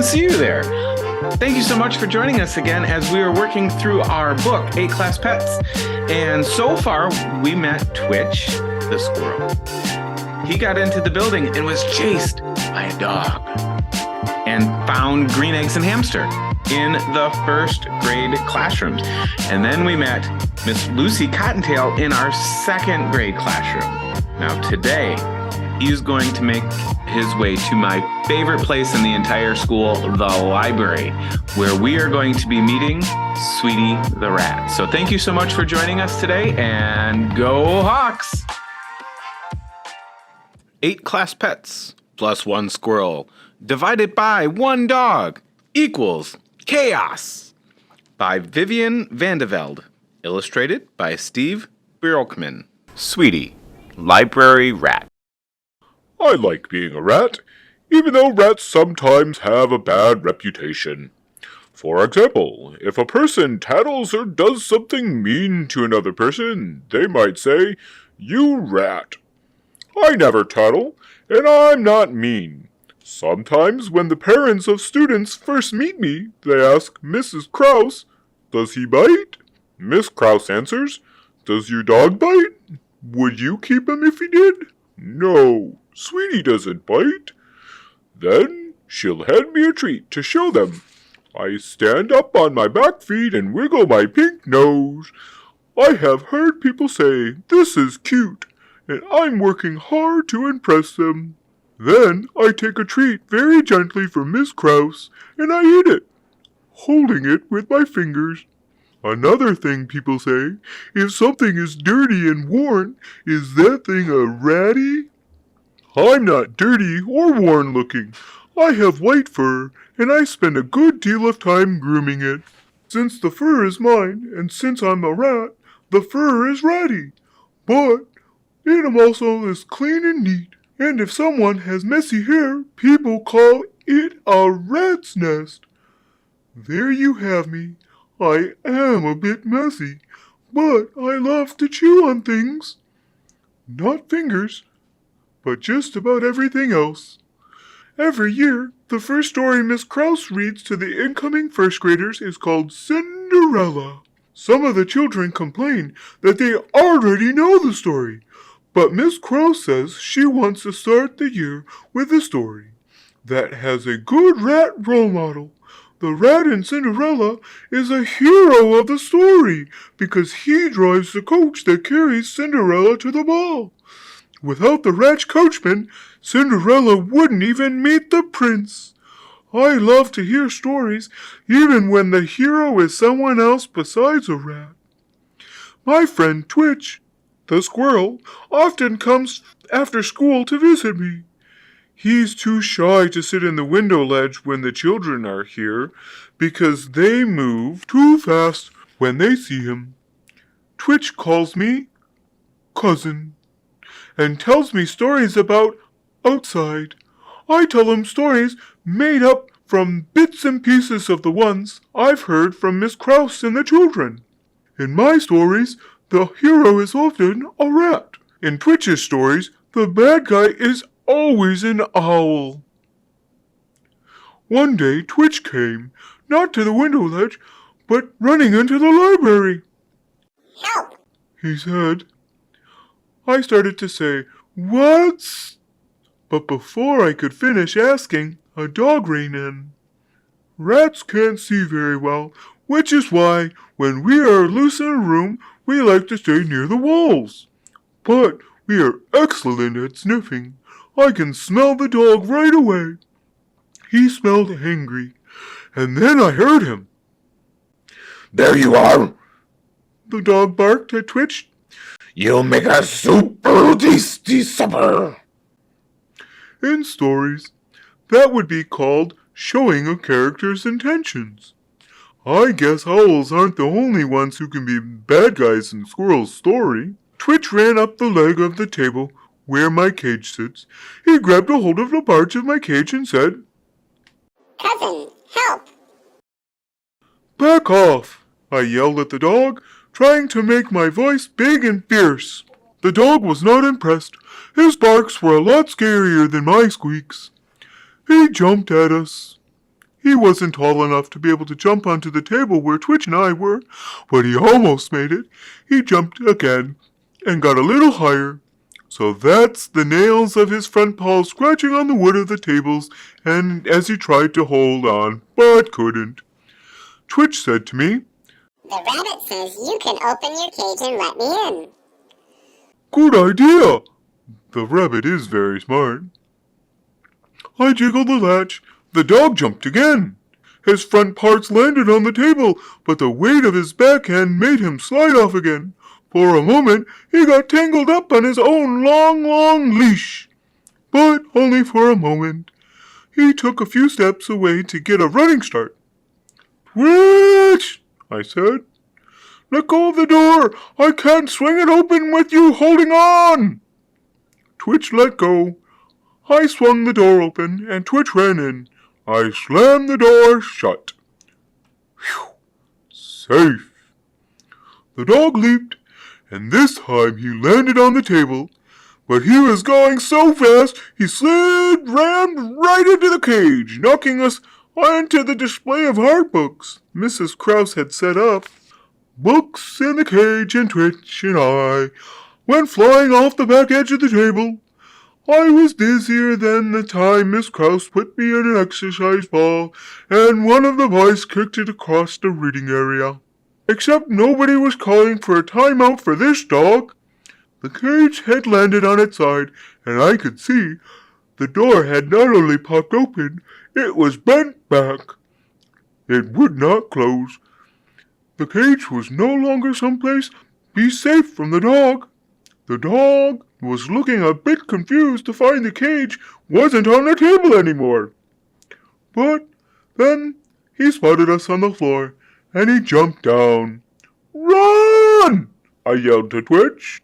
and see you there. Thank you so much for joining us again as we are working through our book, 8 Class Pets. And so far, we met Twitch, the squirrel. He got into the building and was chased by a dog and found green eggs and hamster in the first grade classrooms. And then we met Miss Lucy Cottontail in our second grade classroom. Now today, he is going to make his way to my favorite place in the entire school, the library, where we are going to be meeting Sweetie the rat. So thank you so much for joining us today, and go Hawks! 8 class pets plus 1 squirrel divided by 1 dog equals chaos. By Vivian Vandevelde. Illustrated by Steve Bierkman. Sweetie, library rat. I like being a rat, even though rats sometimes have a bad reputation. For example, if a person tattles or does something mean to another person, they might say, "You rat." I never tattle, and I'm not mean. Sometimes when the parents of students first meet me, they ask Mrs. Krause, "Does he bite?" Miss Krause answers, "Does your dog bite? Would you keep him if he did?" "No, Sweetie doesn't bite." Then she'll hand me a treat to show them. I stand up on my back feet and wiggle my pink nose. I have heard people say, "This is cute," and I'm working hard to impress them. Then I take a treat very gently from Miss Krause, and I eat it, holding it with my fingers. Another thing people say, if something is dirty and worn, is that thing a ratty? I'm not dirty or worn looking. I have white fur, and I spend a good deal of time grooming it. Since the fur is mine, and since I'm a rat, the fur is ratty. But it also is clean and neat, and if someone has messy hair, people call it a rat's nest. There you have me. I am a bit messy, but I love to chew on things. Not fingers, but just about everything else. Every year, the first story Miss Krause reads to the incoming first graders is called Cinderella. Some of the children complain that they already know the story, but Miss Krause says she wants to start the year with a story that has a good rat role model. The rat in Cinderella is a hero of the story because he drives the coach that carries Cinderella to the ball. Without the rat coachman, Cinderella wouldn't even meet the prince. I love to hear stories, even when the hero is someone else besides a rat. My friend Twitch, the squirrel, often comes after school to visit me. He's too shy to sit in the window ledge when the children are here because they move too fast when they see him. Twitch calls me cousin and tells me stories about outside. I tell him stories made up from bits and pieces of the ones I've heard from Miss Krause and the children. In my stories, the hero is often a rat. In Twitch's stories, the bad guy is always an owl. One day Twitch came, not to the window ledge, but running into the library. "Help!" he said. I started to say, "What?" But before I could finish asking, a dog ran in. Rats can't see very well, which is why, when we are loose in a room, we like to stay near the walls. But we are excellent at sniffing. I can smell the dog right away. He smelled angry, and then I heard him. "There you are!" The dog barked at Twitch. "You'll make a super tasty supper!" In stories, that would be called showing a character's intentions. I guess owls aren't the only ones who can be bad guys in Squirrel's story. Twitch ran up the leg of the table where my cage sits. He grabbed a hold of the parts of my cage and said, "Cousin, help!" "Back off!" I yelled at the dog, trying to make my voice big and fierce. The dog was not impressed. His barks were a lot scarier than my squeaks. He jumped at us. He wasn't tall enough to be able to jump onto the table where Twitch and I were, but he almost made it. He jumped again and got a little higher. So that's the nails of his front paws scratching on the wood of the tables, and as he tried to hold on, but couldn't. Twitch said to me, The rabbit says you can open your cage and let me in. Good idea! The rabbit is very smart. I jiggled the latch. The dog jumped again. His front parts landed on the table, but the weight of his backhand made him slide off again. For a moment, he got tangled up on his own long leash. But only for a moment. He took a few steps away to get a running start. Twitch, I said. Let go of the door. I can't swing it open with you holding on. Twitch let go. I swung the door open, and Twitch ran in. I slammed the door shut. Whew! Safe. The dog leaped, and this time he landed on the table. But he was going so fast, he rammed right into the cage, knocking us onto the display of art books Mrs. Krause had set up. Books in the cage, and Twitch and I went flying off the back edge of the table. I was dizzier than the time Miss Krause put me in an exercise ball, and one of the boys kicked it across the reading area. Except nobody was calling for a timeout for this dog. The cage had landed on its side, and I could see the door had not only popped open, it was bent back. It would not close. The cage was no longer someplace be safe from the dog. The dog was looking a bit confused to find the cage wasn't on the table anymore. But then he spotted us on the floor, and he jumped down. Run! I yelled to Twitch.